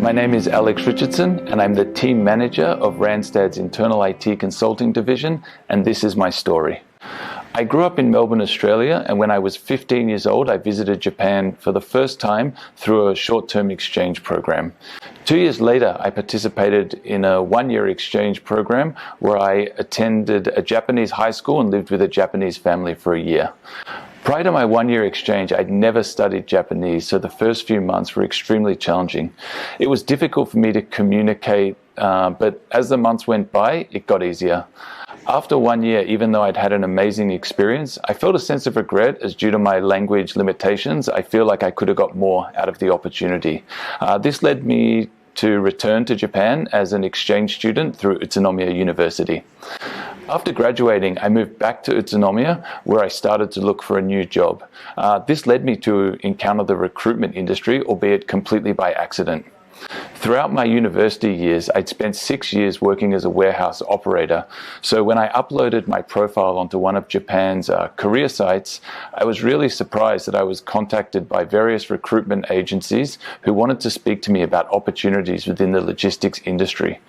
My name is Richardson, and I'm the team manager of Randstad's Internal IT consulting division, and this is my story. I grew up in Melbourne, Australia, and when I was 15 years old, I visited Japan for the first time through a short-term exchange program. 2 years later, I participated in a one-year exchange program where I attended a Japanese high school and lived with a Japanese family for a year. Prior to my one-year exchange, I'd never studied Japanese, so the first few months were extremely challenging. It was difficult for me to communicate, but as the months went by, it got easier. After 1 year, even though I'd had an amazing experience, I felt a sense of regret as due to my language limitations, I feel like I could have got more out of the opportunity. This led me to return to Japan as an exchange student through Utsunomiya University. After graduating, I moved back to Utsunomiya, where I started to look for a new job. This led me to encounter the recruitment industry, albeit completely by accident. Throughout my university years, I'd spent 6 years working as a warehouse operator. So when I uploaded my profile onto one of Japan's career sites, I was really surprised that I was contacted by various recruitment agencies who wanted to speak to me about opportunities within the logistics industry.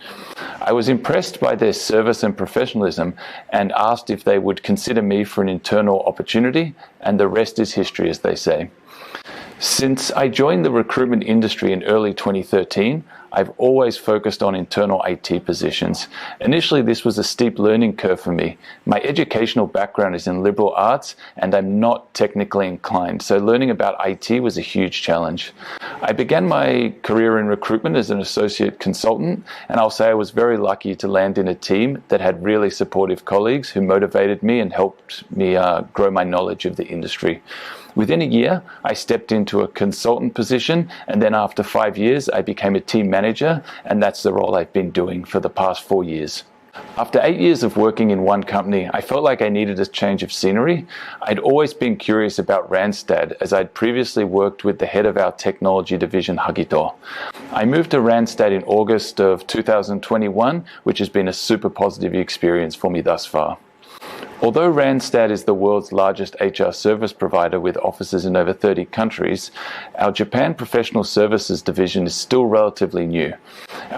I was impressed by their service and professionalism and asked if they would consider me for an internal opportunity, and the rest is history, as they say. Since I joined the recruitment industry in early 2013, I've always focused on internal IT positions. Initially, this was a steep learning curve for me. My educational background is in liberal arts, and I'm not technically inclined, so learning about IT was a huge challenge. I began my career in recruitment as an associate consultant, and I'll say I was very lucky to land in a team that had really supportive colleagues who motivated me and helped me grow my knowledge of the industry. Within a year, I stepped into a consultant position, and then after 5 years, I became a team manager, and that's the role I've been doing for the past 4 years. After 8 years of working in one company, I felt like I needed a change of scenery. I'd always been curious about Randstad, as I'd previously worked with the head of our technology division, Hagito. I moved to Randstad in August of 2021, which has been a super positive experience for me thus far. Although Randstad is the world's largest HR service provider with offices in over 30 countries, our Japan Professional Services division is still relatively new.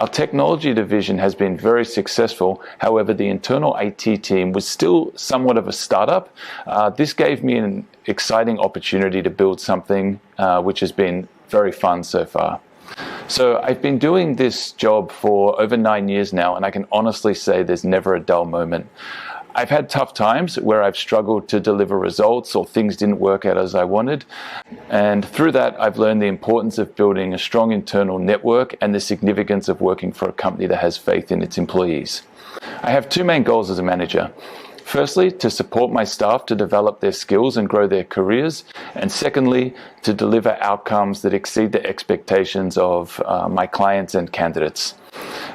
Our technology division has been very successful, however the internal IT team was still somewhat of a startup. This gave me an exciting opportunity to build something which has been very fun so far. So I've been doing this job for over 9 years now, and I can honestly say there's never a dull moment. I've had tough times where I've struggled to deliver results or things didn't work out as I wanted. And through that, I've learned the importance of building a strong internal network and the significance of working for a company that has faith in its employees. I have two main goals as a manager. Firstly, to support my staff to develop their skills and grow their careers. And secondly, to deliver outcomes that exceed the expectations of my clients and candidates.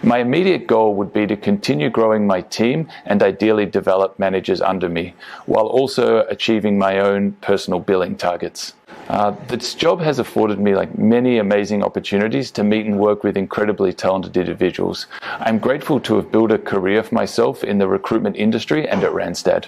My immediate goal would be to continue growing my team and ideally develop managers under me, while also achieving my own personal billing targets. This job has afforded me many amazing opportunities to meet and work with incredibly talented individuals. I'm grateful to have built a career for myself in the recruitment industry and at Randstad.